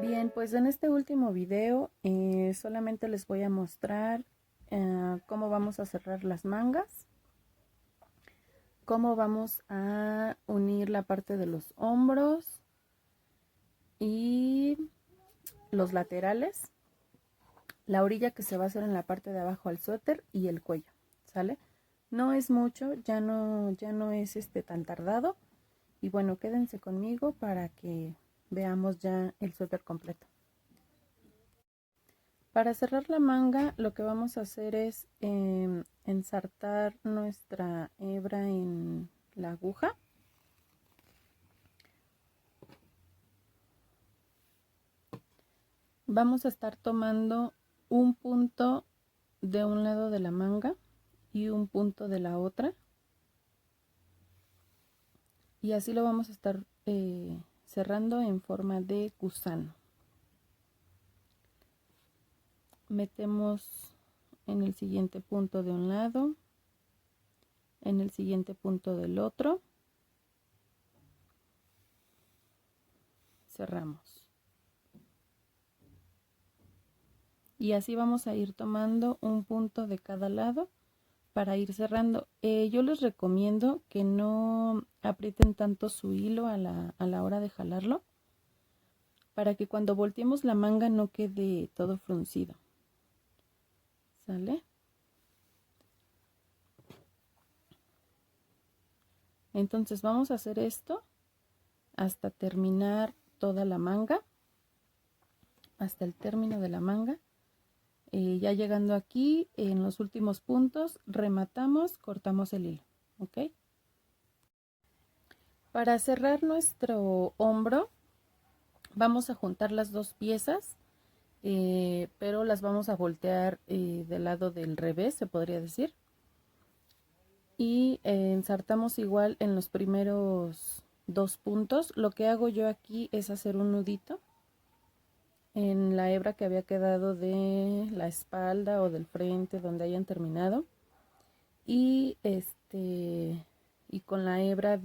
Bien, pues en este último video solamente les voy a mostrar cómo vamos a cerrar las mangas, cómo vamos a unir la parte de los hombros y los laterales, la orilla que se va a hacer en la parte de abajo al suéter y el cuello, ¿sale? No es mucho, ya no es tan tardado. Y bueno, quédense conmigo para que veamos ya el suéter completo. Para cerrar la manga, lo que vamos a hacer es ensartar nuestra hebra en la aguja. Vamos a estar tomando un punto de un lado de la manga y un punto de la otra. Y así lo vamos a estar cerrando en forma de gusano. Metemos en el siguiente punto de un lado, en el siguiente punto del otro, cerramos. Y así vamos a ir tomando un punto de cada lado para ir cerrando. Yo les recomiendo que no aprieten tanto su hilo a la hora de jalarlo, para que cuando volteemos la manga no quede todo fruncido. ¿Sale? Entonces vamos a hacer esto hasta terminar toda la manga, hasta el término de la manga. Ya llegando aquí, en los últimos puntos, rematamos, cortamos el hilo, ¿ok? Para cerrar nuestro hombro, vamos a juntar las dos piezas, pero las vamos a voltear del lado del revés, se podría decir. Y ensartamos igual en los primeros dos puntos. Lo que hago yo aquí es hacer un nudito en la hebra que había quedado de la espalda o del frente, donde hayan terminado. Y y con la hebra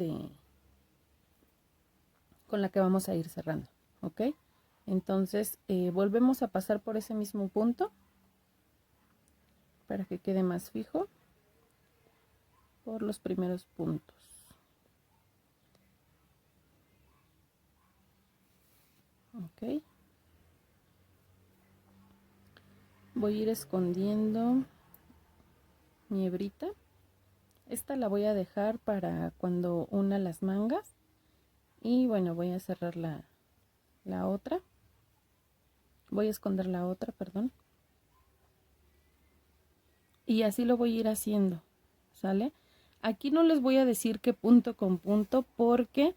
con la que vamos a ir cerrando, ¿ok? Entonces volvemos a pasar por ese mismo punto para que quede más fijo por los primeros puntos. Ok. Voy a ir escondiendo mi hebrita. Esta la voy a dejar para cuando una las mangas. Y bueno, voy a cerrar la otra. Voy a esconder la otra, perdón. Y así lo voy a ir haciendo, ¿sale? Aquí no les voy a decir qué punto con punto porque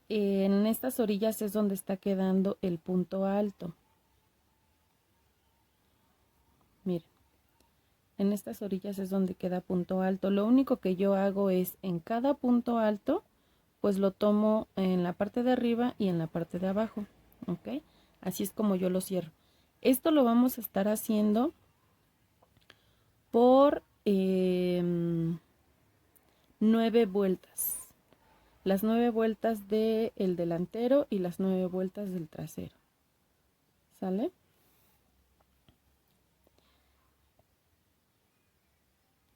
en estas orillas es donde está quedando el punto alto. Miren, en estas orillas es donde queda punto alto. Lo único que yo hago es en cada punto alto, pues lo tomo en la parte de arriba y en la parte de abajo, ¿ok? Así es como yo lo cierro. Esto lo vamos a estar haciendo por 9 vueltas. Las 9 vueltas del delantero y las 9 vueltas del trasero. ¿Sale?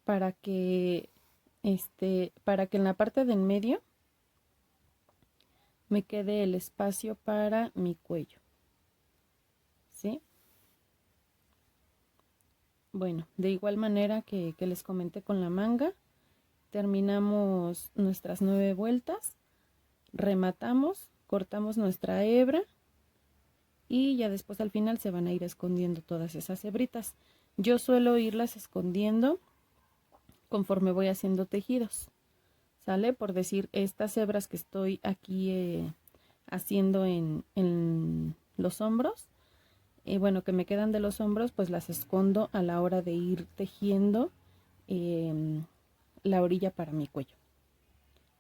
Para que en la parte de en medio me quede el espacio para mi cuello. ¿Sí? Bueno, de igual manera que les comenté con la manga, terminamos nuestras 9 vueltas, rematamos, cortamos nuestra hebra y ya después al final se van a ir escondiendo todas esas hebritas. Yo suelo irlas escondiendo conforme voy haciendo tejidos, ¿sale? Por decir, estas hebras que estoy aquí haciendo en los hombros, bueno, que me quedan de los hombros, pues las escondo a la hora de ir tejiendo la orilla para mi cuello.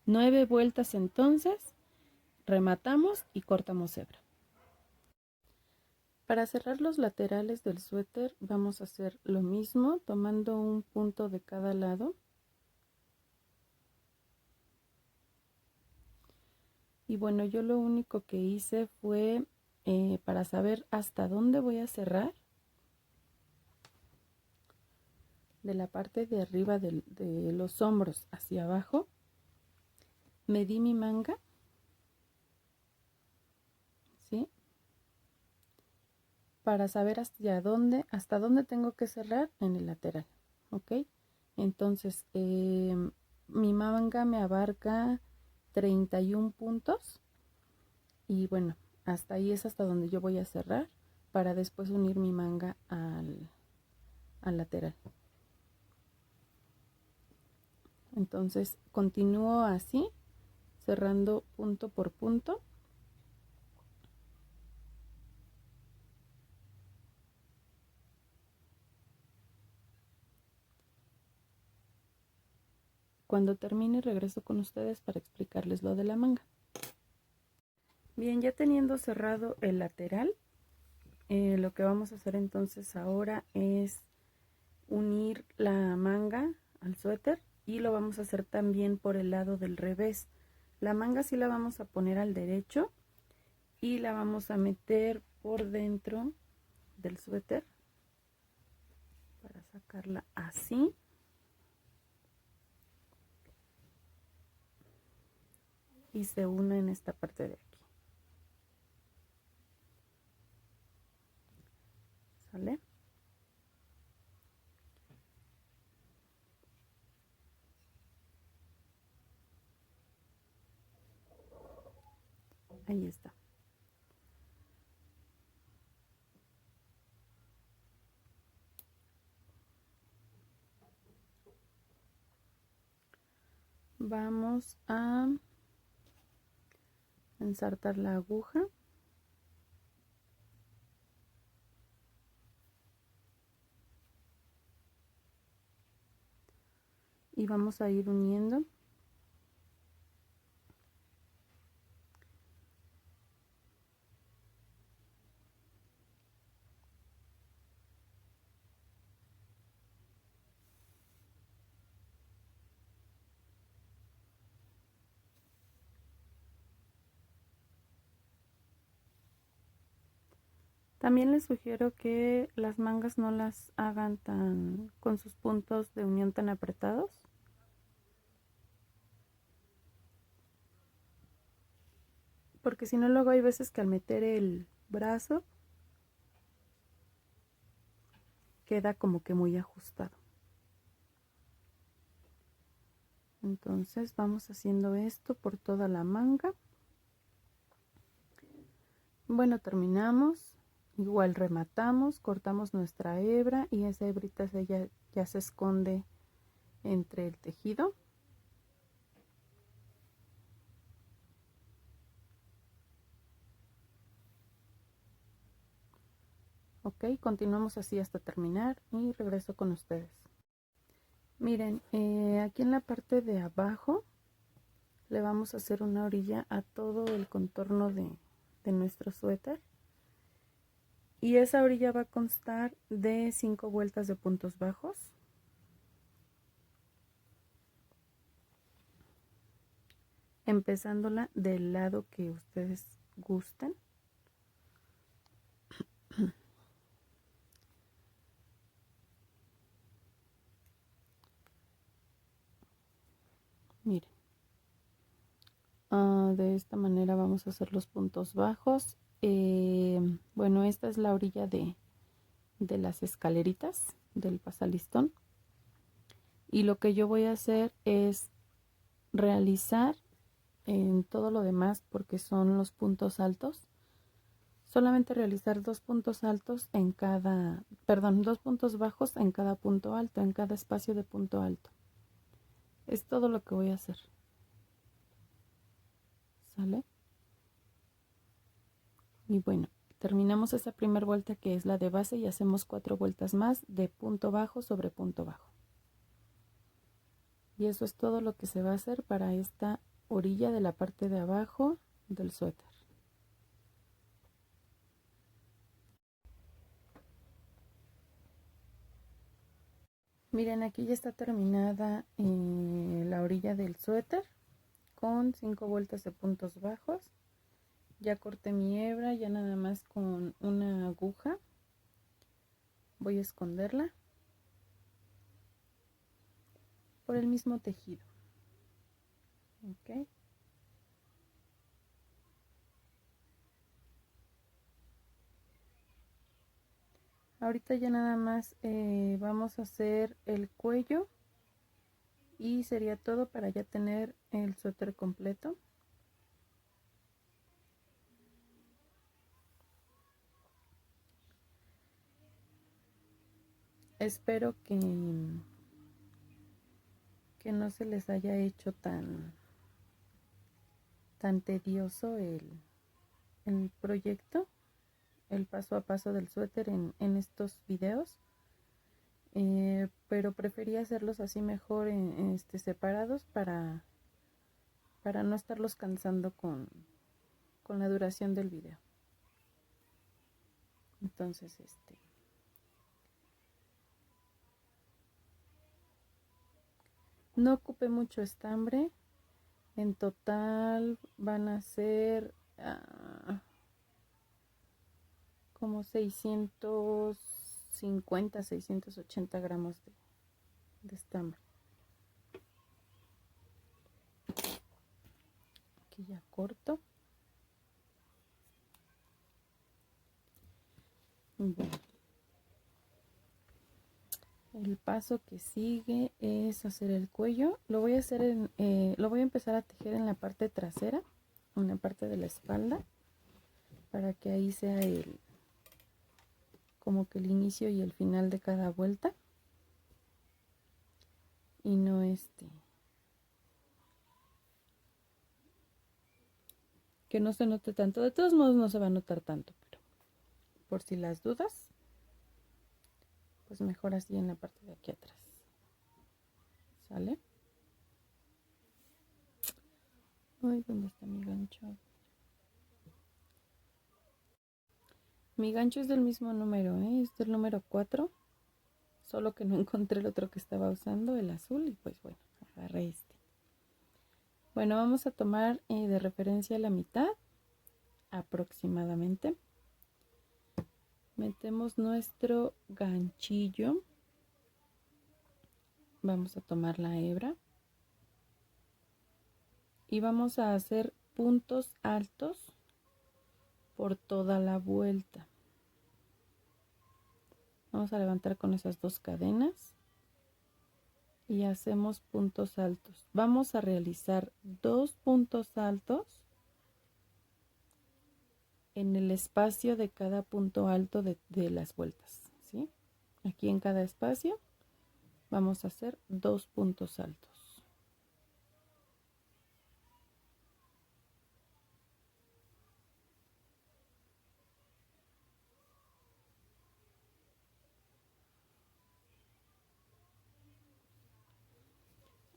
9 vueltas entonces, rematamos y cortamos hebra. Para cerrar los laterales del suéter vamos a hacer lo mismo, tomando un punto de cada lado. Y bueno, yo lo único que hice fue para saber hasta dónde voy a cerrar, de la parte de arriba de los hombros hacia abajo, medí mi manga, ¿sí? Para saber hasta dónde tengo que cerrar en el lateral, ¿ok? Entonces, mi manga me abarca 31 puntos y bueno, hasta ahí es hasta donde yo voy a cerrar para después unir mi manga al lateral. Entonces, continúo así, cerrando punto por punto. Cuando termine regreso con ustedes para explicarles lo de la manga. Bien, ya teniendo cerrado el lateral, lo que vamos a hacer entonces ahora es unir la manga al suéter y lo vamos a hacer también por el lado del revés. La manga sí la vamos a poner al derecho y la vamos a meter por dentro del suéter para sacarla así. Y se une en esta parte de aquí. ¿Sale? Ahí está. Vamos a ensartar la aguja. Y vamos a ir uniendo. También les sugiero que las mangas no las hagan con sus puntos de unión tan apretados. Porque si no, luego hay veces que al meter el brazo queda como que muy ajustado. Entonces vamos haciendo esto por toda la manga. Bueno, terminamos. Igual rematamos, cortamos nuestra hebra y esa hebrita ya se esconde entre el tejido. Ok, continuamos así hasta terminar y regreso con ustedes. Miren, aquí en la parte de abajo le vamos a hacer una orilla a todo el contorno de nuestro suéter. Y esa orilla va a constar de 5 vueltas de puntos bajos. Empezándola del lado que ustedes gusten. Miren. De esta manera vamos a hacer los puntos bajos. Bueno, esta es la orilla de las escaleritas del pasalistón. Y lo que yo voy a hacer es realizar en todo lo demás, porque son los puntos altos, solamente realizar 2 puntos altos en cada, perdón, 2 puntos bajos en cada punto alto, en cada espacio de punto alto. Es todo lo que voy a hacer. ¿Sale? Y bueno, terminamos esa primera vuelta que es la de base y hacemos 4 vueltas más de punto bajo sobre punto bajo. Y eso es todo lo que se va a hacer para esta orilla de la parte de abajo del suéter. Miren, aquí ya está terminada la orilla del suéter con 5 vueltas de puntos bajos. Ya corté mi hebra, ya nada más con una aguja voy a esconderla por el mismo tejido. ¿Ok? Ahorita ya nada más vamos a hacer el cuello y sería todo para ya tener el suéter completo. Espero que no se les haya hecho tan tedioso el proyecto, el paso a paso del suéter en estos videos. Pero preferí hacerlos así mejor separados para no estarlos cansando con la duración del video. Entonces no ocupé mucho estambre. En total van a ser como 650, 680 gramos de estambre. Aquí ya corto. Bueno, el paso que sigue es hacer el cuello. Lo voy a hacer lo voy a empezar a tejer en la parte trasera, en la parte de la espalda, para que ahí sea como que el inicio y el final de cada vuelta, y no que no se note tanto. De todos modos no se va a notar tanto, pero por si las dudas, pues mejor así en la parte de aquí atrás. ¿Sale? Ay, ¿dónde está mi gancho? Mi gancho es del mismo número, es del número 4, solo que no encontré el otro que estaba usando, el azul, y pues bueno, agarré este. Bueno, vamos a tomar de referencia la mitad aproximadamente. Metemos nuestro ganchillo. Vamos a tomar la hebra y vamos a hacer puntos altos por toda la vuelta. Vamos a levantar con esas 2 cadenas y hacemos puntos altos. Vamos a realizar 2 puntos altos en el espacio de cada punto alto de las vueltas, ¿sí? Aquí en cada espacio vamos a hacer 2 puntos altos.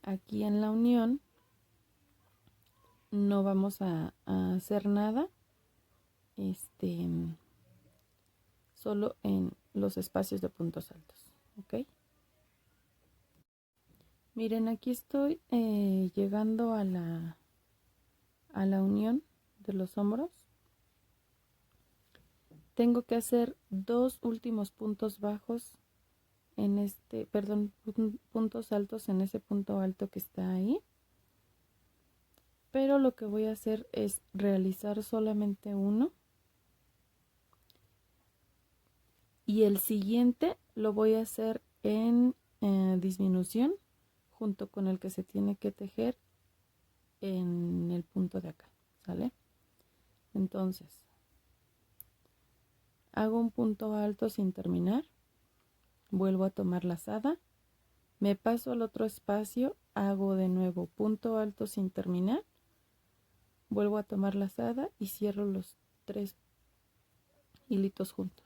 Aquí en la unión no vamos a hacer nada, solo en los espacios de puntos altos, ¿ok? Miren, aquí estoy llegando a la unión de los hombros. Tengo que hacer 2 últimos puntos bajos en puntos altos en ese punto alto que está ahí. Pero lo que voy a hacer es realizar solamente uno. Y el siguiente lo voy a hacer en disminución, junto con el que se tiene que tejer en el punto de acá, ¿sale? Entonces, hago un punto alto sin terminar, vuelvo a tomar lazada, me paso al otro espacio, hago de nuevo punto alto sin terminar, vuelvo a tomar lazada y cierro los 3 hilitos juntos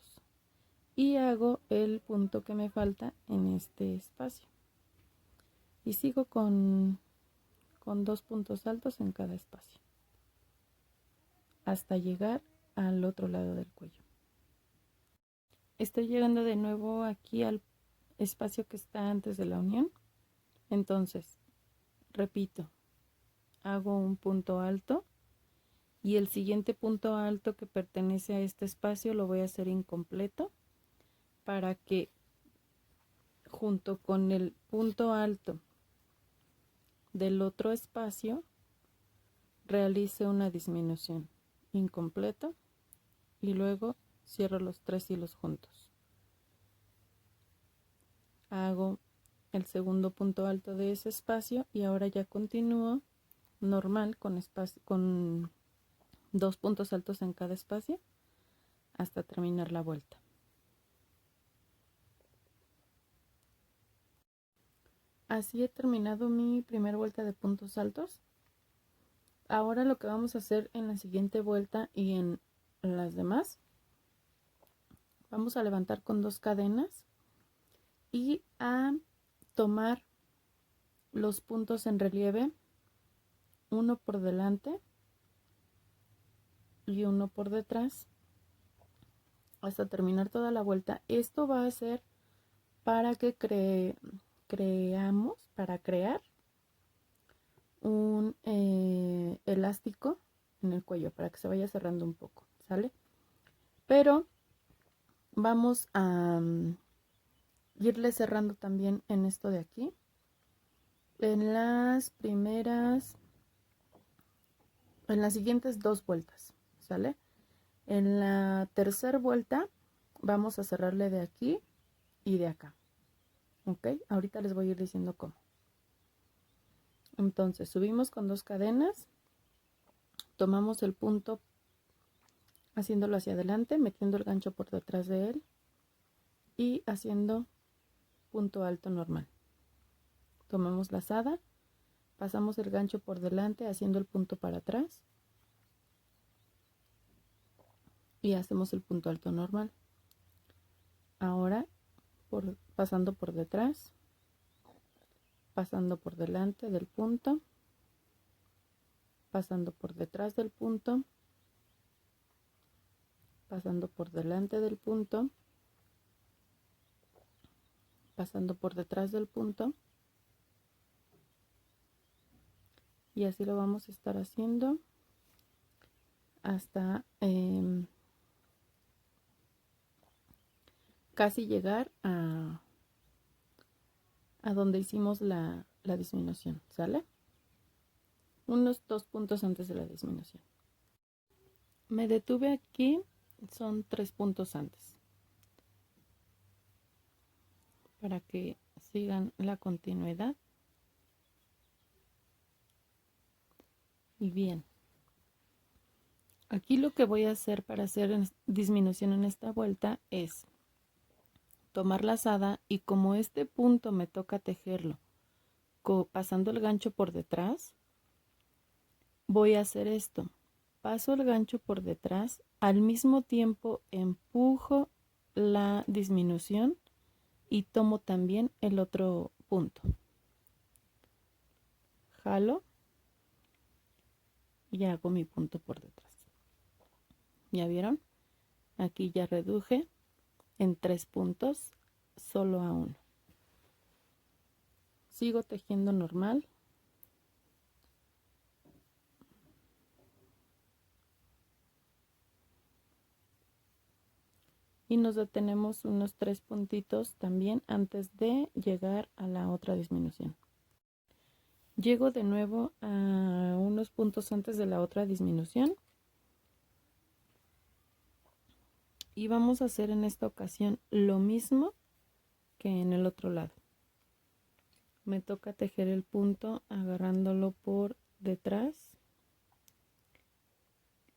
y hago el punto que me falta en este espacio y sigo con 2 puntos altos en cada espacio hasta llegar al otro lado del cuello. Estoy llegando de nuevo aquí al espacio que está antes de la unión. Entonces, repito, hago un punto alto y el siguiente punto alto que pertenece a este espacio lo voy a hacer incompleto para que junto con el punto alto del otro espacio realice una disminución incompleto y luego cierro los 3 hilos juntos. Hago el segundo punto alto de ese espacio y ahora ya continúo normal con 2 puntos altos en cada espacio hasta terminar la vuelta. Así he terminado mi primera vuelta de puntos altos. Ahora lo que vamos a hacer en la siguiente vuelta y en las demás, vamos a levantar con 2 cadenas y a tomar los puntos en relieve, uno por delante y uno por detrás hasta terminar toda la vuelta. Esto va a ser para que para crear un elástico en el cuello para que se vaya cerrando un poco, ¿sale? Pero vamos a irle cerrando también en esto de aquí, en las siguientes 2 vueltas, ¿sale? En la tercera vuelta vamos a cerrarle de aquí y de acá, ¿ok? Ahorita les voy a ir diciendo cómo. Entonces subimos con 2 cadenas, tomamos el punto haciéndolo hacia adelante, metiendo el gancho por detrás de él y haciendo punto alto normal. Tomamos lazada, pasamos el gancho por delante haciendo el punto para atrás y hacemos el punto alto normal. Ahora pasando por detrás, pasando por delante del punto, pasando por detrás del punto, pasando por delante del punto, pasando por detrás del punto, y así lo vamos a estar haciendo hasta casi llegar a donde hicimos la disminución, ¿sale? Unos 2 puntos antes de la disminución. Me detuve aquí, son 3 puntos antes, para que sigan la continuidad. Y bien, aquí lo que voy a hacer para hacer disminución en esta vuelta es tomar lazada, y como este punto me toca tejerlo pasando el gancho por detrás, voy a hacer esto. Paso el gancho por detrás, al mismo tiempo empujo la disminución y tomo también el otro punto. Jalo y hago mi punto por detrás. ¿Ya vieron? Aquí ya reduje en 3 puntos, solo a 1. Sigo tejiendo normal. Y nos detenemos unos 3 puntitos también antes de llegar a la otra disminución. Llego de nuevo a unos puntos antes de la otra disminución. Y vamos a hacer en esta ocasión lo mismo que en el otro lado. Me toca tejer el punto agarrándolo por detrás.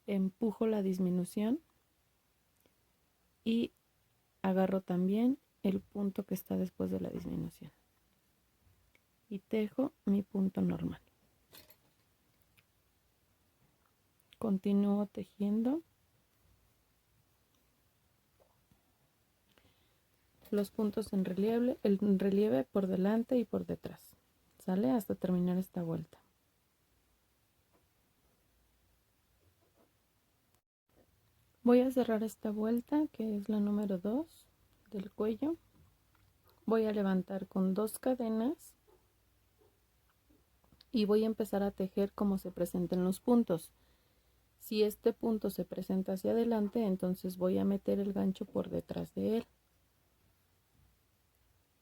Empujo la disminución y agarro también el punto que está después de la disminución. Y tejo mi punto normal. Continúo tejiendo los puntos en relieve por delante y por detrás, ¿sale? Hasta terminar esta vuelta. Voy a cerrar esta vuelta, que es la número 2 del cuello. Voy a levantar con 2 cadenas y voy a empezar a tejer como se presenten los puntos. Si este punto se presenta hacia adelante, entonces voy a meter el gancho por detrás de él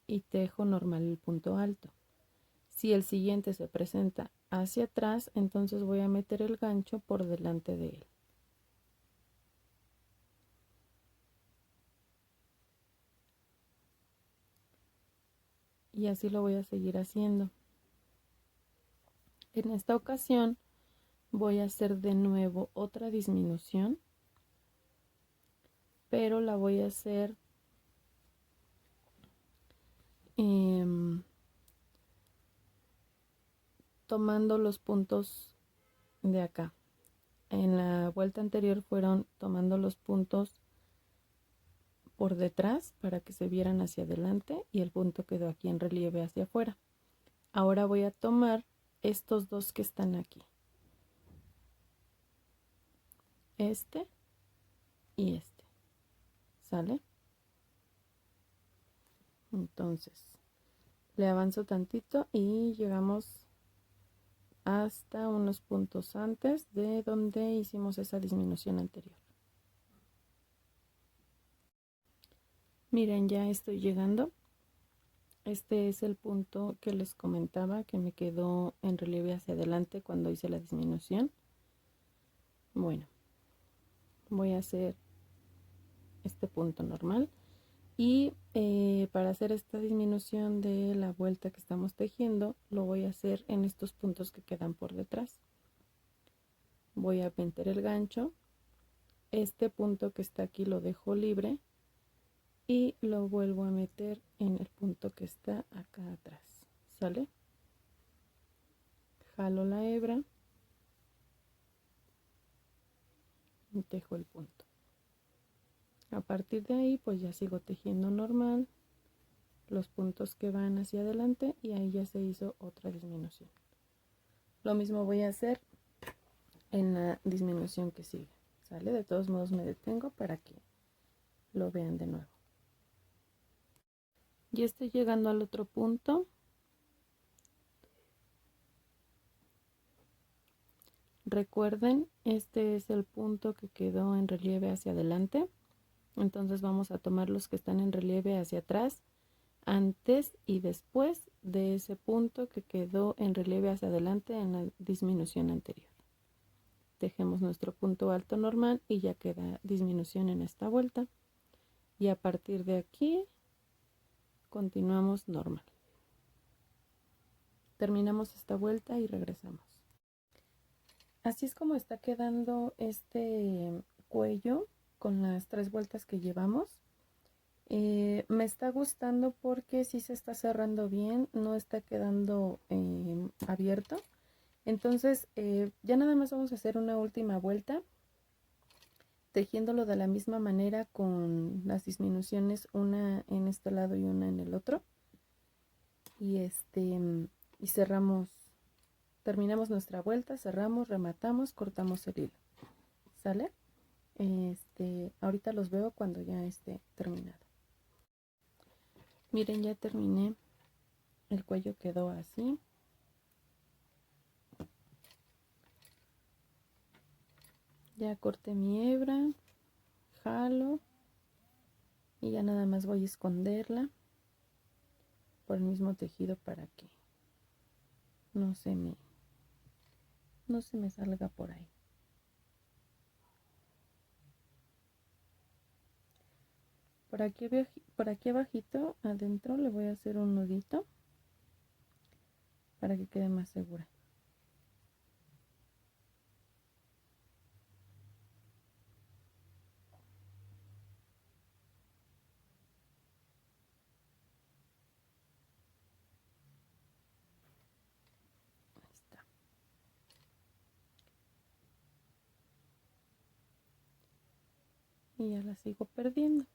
y tejo normal el punto alto. Si el siguiente se presenta hacia atrás, entonces voy a meter el gancho por delante de él. Y así lo voy a seguir haciendo. En esta ocasión voy a hacer de nuevo otra disminución, pero la voy a hacer tomando los puntos de acá. En la vuelta anterior fueron tomando los puntos por detrás para que se vieran hacia adelante y el punto quedó aquí en relieve hacia afuera. Ahora voy a tomar estos dos que están aquí, este y este, ¿sale? Entonces le avanzo tantito y llegamos hasta unos puntos antes de donde hicimos esa disminución anterior. Miren, ya estoy llegando. Este es el punto que les comentaba que me quedó en relieve hacia adelante cuando hice la disminución. Bueno, voy a hacer este punto normal y para hacer esta disminución de la vuelta que estamos tejiendo lo voy a hacer en estos puntos que quedan por detrás. Voy a meter el gancho, este punto que está aquí lo dejo libre y lo vuelvo a meter en el punto que está acá atrás, ¿sale? Jalo la hebra y tejo el punto. A partir de ahí pues ya sigo tejiendo normal los puntos que van hacia adelante y ahí ya se hizo otra disminución. Lo mismo voy a hacer en la disminución que sigue, ¿sale? De todos modos me detengo para que lo vean de nuevo. Ya estoy llegando al otro punto. Recuerden, este es el punto que quedó en relieve hacia adelante. Entonces vamos a tomar los que están en relieve hacia atrás, antes y después de ese punto que quedó en relieve hacia adelante en la disminución anterior. Tejemos nuestro punto alto normal y ya queda disminución en esta vuelta. Y a partir de aquí continuamos normal. Terminamos esta vuelta y regresamos. Así es como está quedando este cuello con las 3 vueltas que llevamos. Me está gustando porque sí se está cerrando bien, no está quedando abierto. Entonces ya nada más vamos a hacer una última vuelta tejiéndolo de la misma manera con las disminuciones, una en este lado y una en el otro, y cerramos, terminamos nuestra vuelta, cerramos, rematamos, cortamos el hilo, ¿sale? Ahorita los veo cuando ya esté terminado. Miren, ya terminé, el cuello quedó así. Ya corté mi hebra, jalo y ya nada más voy a esconderla por el mismo tejido para que no se me salga por ahí. Por aquí abajito adentro le voy a hacer un nudito para que quede más segura. Ahí está. Y ya la sigo perdiendo.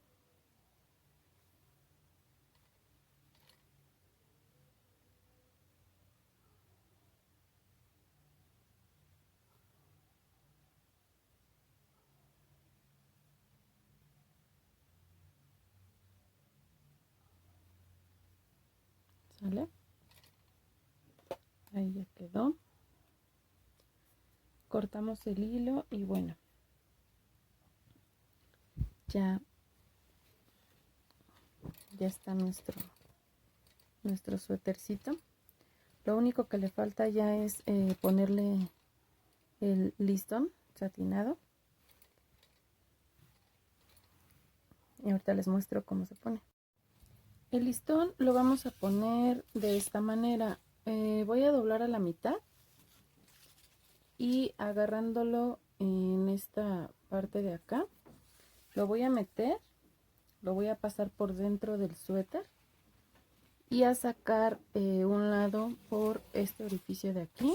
¿Sale? Ahí ya quedó. cortamos el hilo y bueno, ya está nuestro suétercito. Lo único que le falta ya es ponerle el listón satinado. Y ahorita les muestro cómo se pone. El listón lo vamos a poner de esta manera. Voy a doblar a la mitad y agarrándolo en esta parte de acá, lo voy a meter, lo voy a pasar por dentro del suéter y a sacar un lado por este orificio de aquí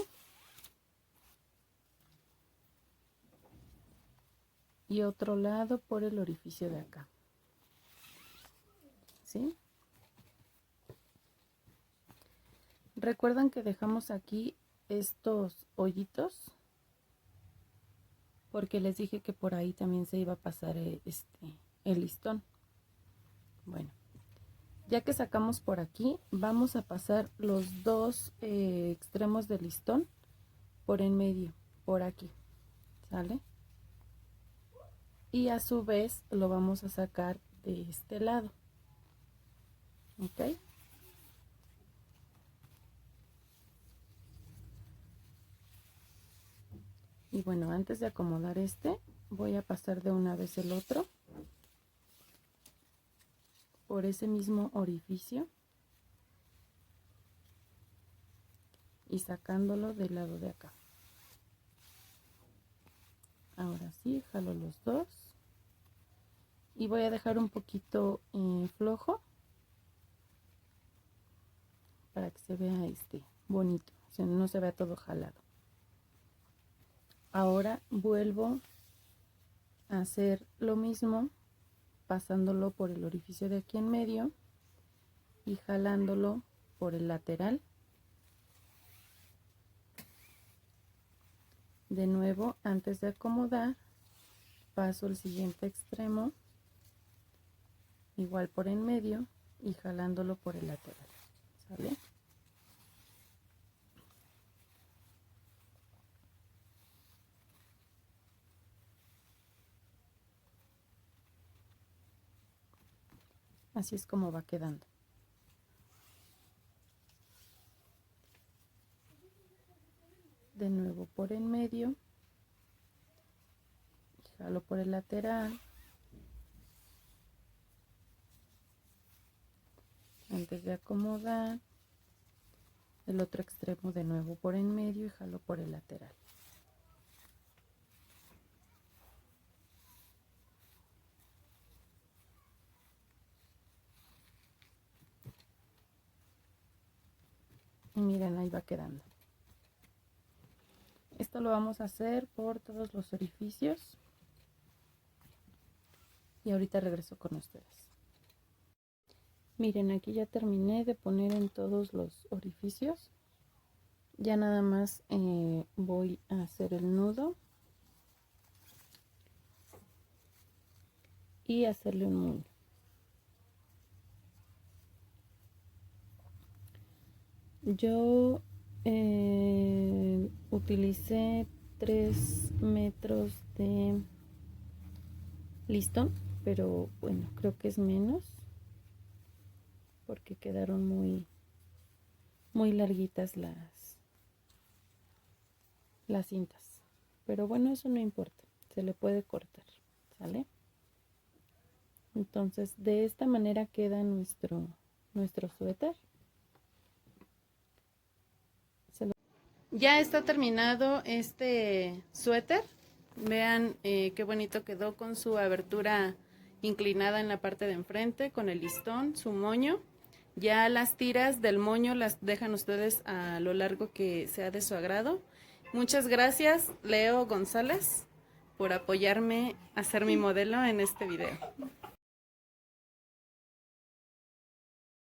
y otro lado por el orificio de acá, ¿sí? Recuerdan que dejamos aquí estos hoyitos porque les dije que por ahí también se iba a pasar el listón. Bueno, ya que sacamos por aquí, vamos a pasar los dos extremos del listón por en medio, por aquí, ¿sale? Y a su vez lo vamos a sacar de este lado, ¿ok? Y bueno, antes de acomodar voy a pasar de una vez el otro por ese mismo orificio y sacándolo del lado de acá. Ahora sí, jalo los dos y voy a dejar un poquito flojo para que se vea bonito, o sea, no se vea todo jalado. Ahora vuelvo a hacer lo mismo, pasándolo por el orificio de aquí en medio y jalándolo por el lateral. De nuevo, antes de acomodar, paso el siguiente extremo, igual por en medio y jalándolo por el lateral, ¿sale? Así es como va quedando. De nuevo por en medio, jalo por el lateral, antes de acomodar, el otro extremo de nuevo por en medio y jalo por el lateral. Y miren, ahí va quedando. Esto lo vamos a hacer por todos los orificios y ahorita regreso con ustedes. Miren, aquí ya terminé de poner en todos los orificios. Ya nada más voy a hacer el nudo y hacerle un moño. Yo utilicé 3 metros de listón, pero bueno, creo que es menos porque quedaron muy larguitas las cintas, pero bueno, eso no importa, se le puede cortar, ¿sale? Entonces de esta manera queda nuestro suéter. Ya está terminado este suéter. Vean qué bonito quedó con su abertura inclinada en la parte de enfrente, con el listón, su moño. Ya las tiras del moño las dejan ustedes a lo largo que sea de su agrado. Muchas gracias, Leo González, por apoyarme a hacer mi modelo en este video.